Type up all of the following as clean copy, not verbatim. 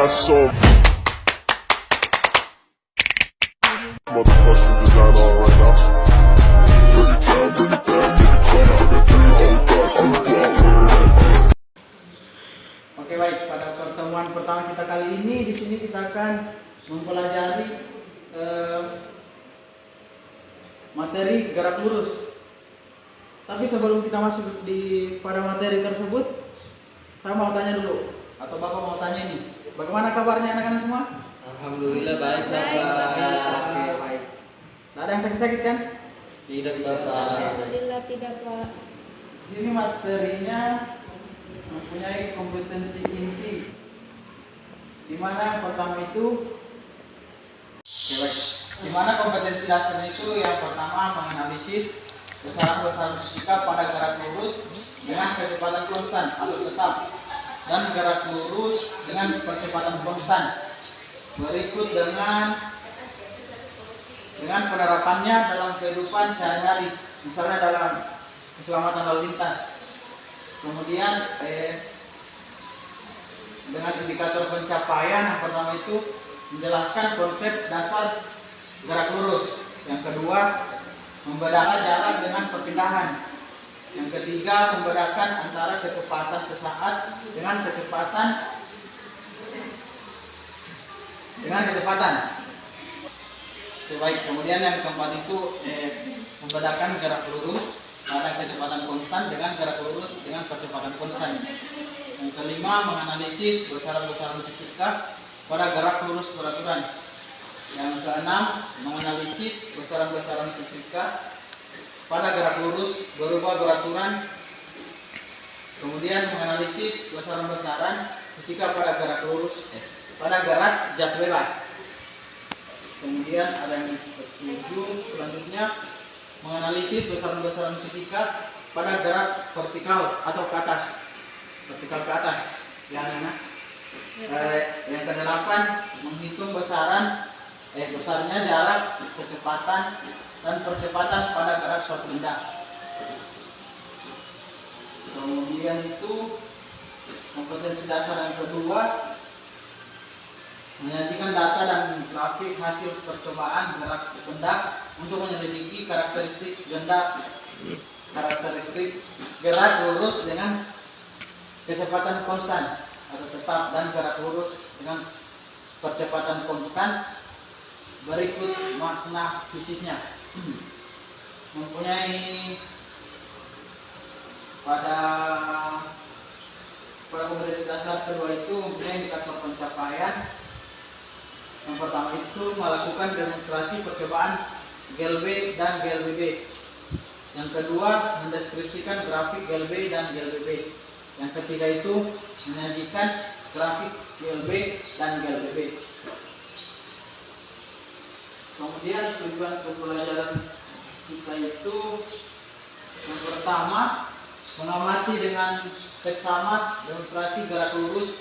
got some motherfucking design on right now. Bring it down, bring it down, bring it down. I got 3 whole thoughts. Oke, baik, pada pertemuan pertama kita kali ini di sini kita akan mempelajari materi gerak lurus. Tapi sebelum kita masuk pada materi tersebut, saya mau tanya dulu, atau Bapak mau tanya ini, bagaimana kabarnya anak-anak semua? Alhamdulillah baik Bapak. Oke, baik. Tidak ada yang sakit-sakit kan? Tidak Bapak. Alhamdulillah tidak, Pak. Di sini materinya mempunyai kompetensi inti, di mana pertama itu, di mana kompetensi dasarnya itu yang pertama menganalisis besaran-besaran fisika pada gerak lurus dengan kecepatan konstan atau tetap dan gerak lurus dengan percepatan konstan. Berikut dengan penerapannya dalam kehidupan sehari-hari, misalnya dalam keselamatan lalu lintas. Kemudian dengan indikator pencapaian, yang pertama itu menjelaskan konsep dasar gerak lurus. Yang kedua, membedakan jarak dengan perpindahan. Yang ketiga, membedakan antara kecepatan sesaat dengan kecepatan. Oke, baik. Kemudian yang keempat itu membedakan gerak lurus pada kecepatan konstan dengan gerak lurus dengan percepatan konstan. Yang kelima, menganalisis besaran-besaran fisika pada gerak lurus beraturan. Yang keenam, menganalisis besaran-besaran fisika pada gerak lurus berubah beraturan. Kemudian menganalisis besaran-besaran fisika pada gerak lurus pada gerak jatuh bebas. Kemudian ada yang ketujuh, selanjutnya menganalisis besaran-besaran fisika pada gerak vertikal atau ke atas, vertikal ke atas. Yang kedelapan, menghitung besarnya jarak, kecepatan dan percepatan pada gerak suatu benda. Kemudian itu kompetensi dasar yang kedua, menyajikan data dan grafik hasil percobaan gerak benda untuk menyelidiki karakteristik gerak lurus dengan kecepatan konstan atau tetap dan gerak lurus dengan percepatan konstan. Berikut makna fisiknya. Mempunyai pada kompetensi dasar kedua itu mempunyai indikator pencapaian. Yang pertama itu melakukan demonstrasi percobaan GLB dan GLBB. Yang kedua, mendeskripsikan grafik GLB dan GLBB. Yang ketiga itu menyajikan grafik GLB dan GLBB. Kemudian tujuan pembelajaran kita itu yang pertama, mengamati dengan seksama demonstrasi gerak lurus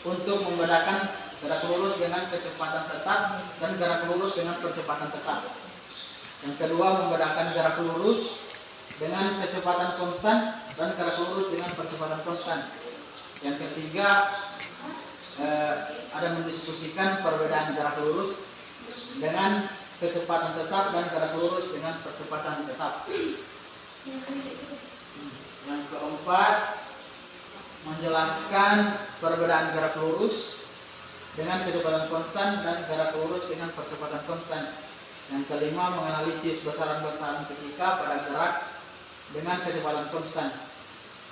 untuk membedakan gerak lurus dengan kecepatan tetap dan gerak lurus dengan percepatan tetap. Yang kedua, membedakan gerak lurus dengan kecepatan konstan dan gerak lurus dengan percepatan konstan. Yang ketiga, ada mendiskusikan perbedaan gerak lurus dengan kecepatan tetap dan gerak lurus dengan percepatan tetap. Yang keempat, menjelaskan perbedaan gerak lurus dengan kecepatan konstan dan gerak lurus dengan percepatan konstan. Yang kelima, menganalisis besaran-besaran fisika pada gerak dengan kecepatan konstan.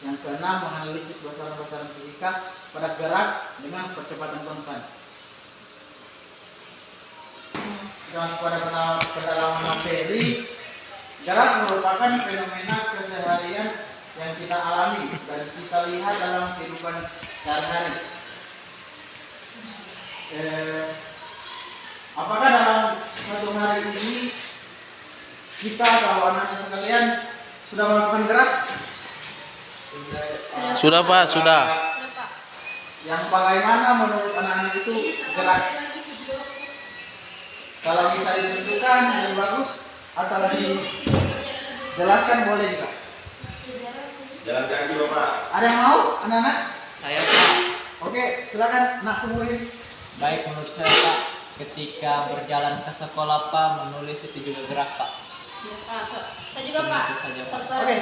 Yang keenam, menganalisis besaran-besaran fisika pada gerak dengan percepatan konstan. Kita masuk pada pendalaman materi. Gerak merupakan fenomena keseharian yang kita alami dan kita lihat dalam kehidupan sehari-hari. Apakah dalam satu hari ini kita atau anak-anak sekalian sudah melakukan gerak? Sudah Pak, sudah. Yang bagaimana menurut anak-anak itu gerak? Kalau bisa ditunjukkan lebih bagus atau dijelaskan boleh juga. Jalan kaki Bapak. Ada yang mau anak-anak? Saya Pak. Oke, silakan nak Muhyiddin. Baik, menurut saya Pak, ketika berjalan ke sekolah Pak, menulis itu juga gerak Pak. Ya, Pak. Saya juga Pak. Itu saja, Pak. Oke.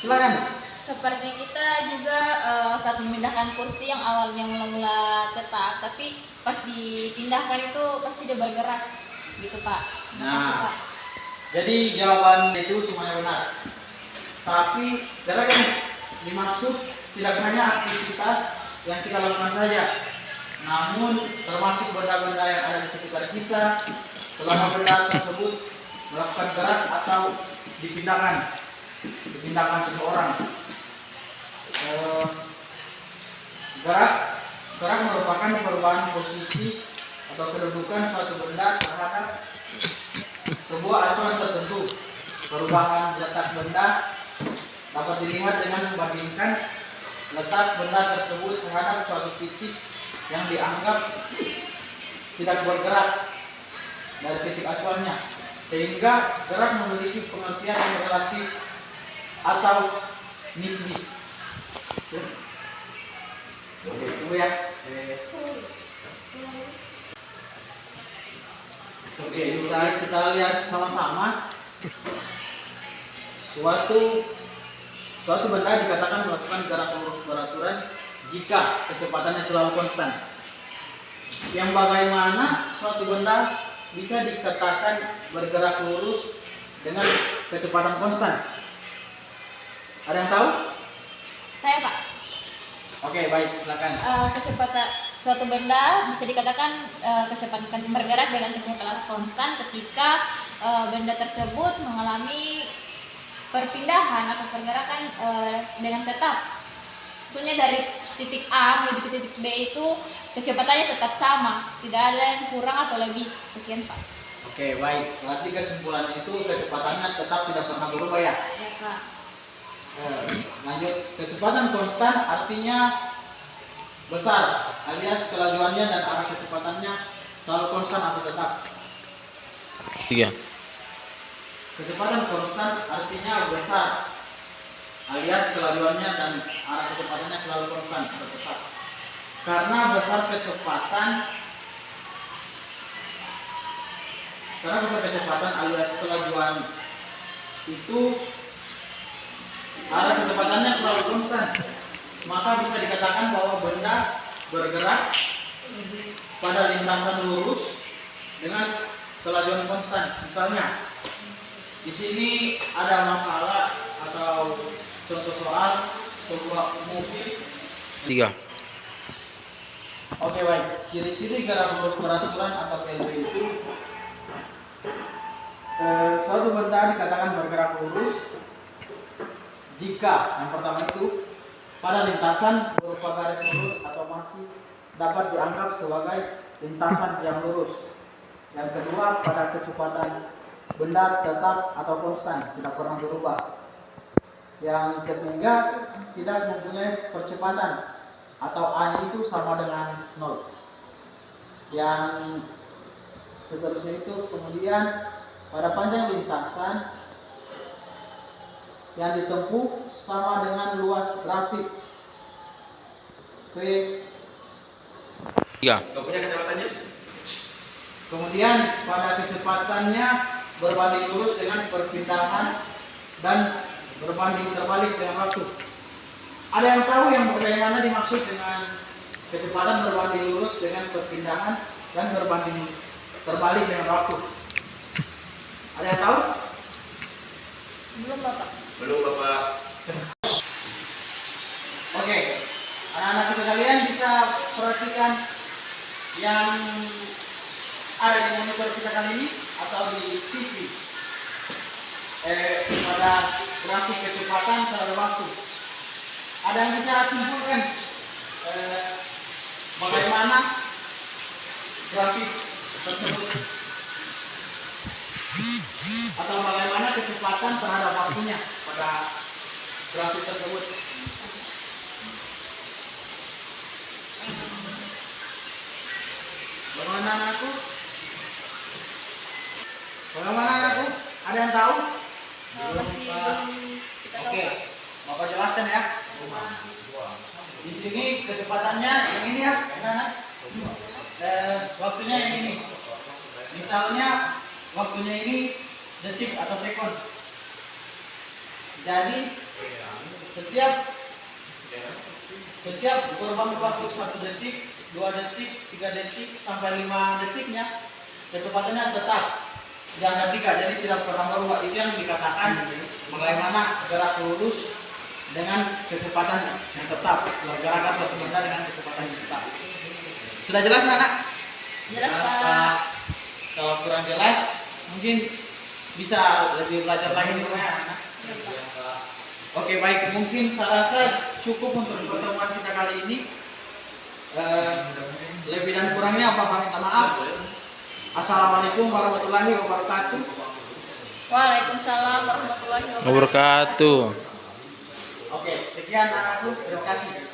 Silakan. Seperti kita juga saat memindahkan kursi yang awalnya mula-mula tetap, tapi pas dipindahkan itu pasti dia bergerak, gitu Pak. Makasih, Nah. Pak. Jadi jawaban itu semuanya benar. Tapi gerak yang dimaksud tidak hanya aktivitas yang kita lakukan saja, namun termasuk benda-benda yang ada di sekitar kita selama benda tersebut melakukan gerak atau dipindahkan seseorang. Gerak merupakan perubahan posisi atau kedudukan suatu benda terhadap sebuah acuan tertentu. Perubahan letak benda dapat dilihat dengan membandingkan letak benda tersebut terhadap suatu titik yang dianggap tidak bergerak dari titik acuannya, sehingga gerak memiliki pengertian yang relatif atau nisbi. Oke, tunggu ya. Oke, bisa kita lihat sama-sama. Suatu benda dikatakan melakukan gerak lurus beraturan jika kecepatannya selalu konstan. Yang bagaimana suatu benda bisa dikatakan bergerak lurus dengan kecepatan konstan? Ada yang tahu? Saya Pak. Oke, baik, silakan. Kecepatan suatu benda bisa dikatakan kecepatan bergerak dengan kecepatan konstan ketika benda tersebut mengalami perpindahan atau pergerakan dengan tetap. Maksudnya dari titik A menuju ke titik B itu kecepatannya tetap sama, tidak ada yang kurang atau lebih. Sekian Pak. Oke, baik. Berarti kesimpulannya itu kecepatannya tetap tidak pernah berubah ya. Ya Pak. Lanjut, kecepatan konstan artinya besar, alias kelajuannya dan arah kecepatannya selalu konstan atau tetap. 3, Kecepatan konstan artinya besar, alias kelajuannya dan arah kecepatannya selalu konstan atau tetap. Karena besar kecepatan alias kelajuan itu arah kecepatannya selalu konstan, maka bisa dikatakan bahwa benda bergerak pada lintasan lurus dengan kelajuan konstan. Misalnya, di sini ada masalah atau contoh soal sebuah mobil. 3, Oke, baik. Ciri-ciri gerak lurus beraturan atau PLB itu suatu benda dikatakan bergerak lurus jika yang pertama itu pada lintasan berupa garis lurus atau masih dapat dianggap sebagai lintasan yang lurus. Yang kedua, pada kecepatan benda tetap atau konstan, tidak pernah berubah. Yang ketiga, tidak mempunyai percepatan atau A itu sama dengan 0. Yang seterusnya itu kemudian pada panjang lintasan yang ditempuh sama dengan luas grafik V. 3, Kemudian pada kecepatannya berbanding lurus dengan perpindahan dan berbanding terbalik dengan waktu. Ada yang tahu yang bagaimana dimaksud dengan kecepatan berbanding lurus dengan perpindahan dan berbanding terbalik dengan waktu? Ada yang tahu? Belum Bapak. Oke, anak-anak sekalian bisa perhatikan yang ada di monitor kita kali ini atau di TV pada grafik kecepatan terhadap waktu. Ada yang bisa simpulkan bagaimana grafik tersebut atau bagaimana kecepatan terhadap waktunya pada grafik tersebut? Bagaimana anakku? Bagaimana anakku? Ada yang tahu? Masih belum kita tahu Oke, Pak. Bapak jelaskan ya. Di sini kecepatannya yang ini ya, anak-anak. Waktunya yang ini. Misalnya waktunya ini detik atau sekon. Jadi setiap korban waktu 1 detik, 2 detik, 3 detik sampai 5 detiknya kecepatannya tetap di angka 3, jadi tidak pernah berubah. Itu yang dikatakan bagaimana gerak lurus dengan kecepatan yang tetap, pergerakan suatu benda dengan kecepatan yang tetap. Sudah jelas anak? Jelas Pak. Kalau kurang jelas mungkin bisa lebih belajar lagi di rumah ya anak. Oke baik, mungkin saya rasa cukup untuk pertemuan kita kali ini. Lebih dan kurangnya apa minta maaf. Assalamualaikum warahmatullahi wabarakatuh. Waalaikumsalam warahmatullahi wabarakatuh. Wabarakatuh. Oke, sekian anakku, terima kasih.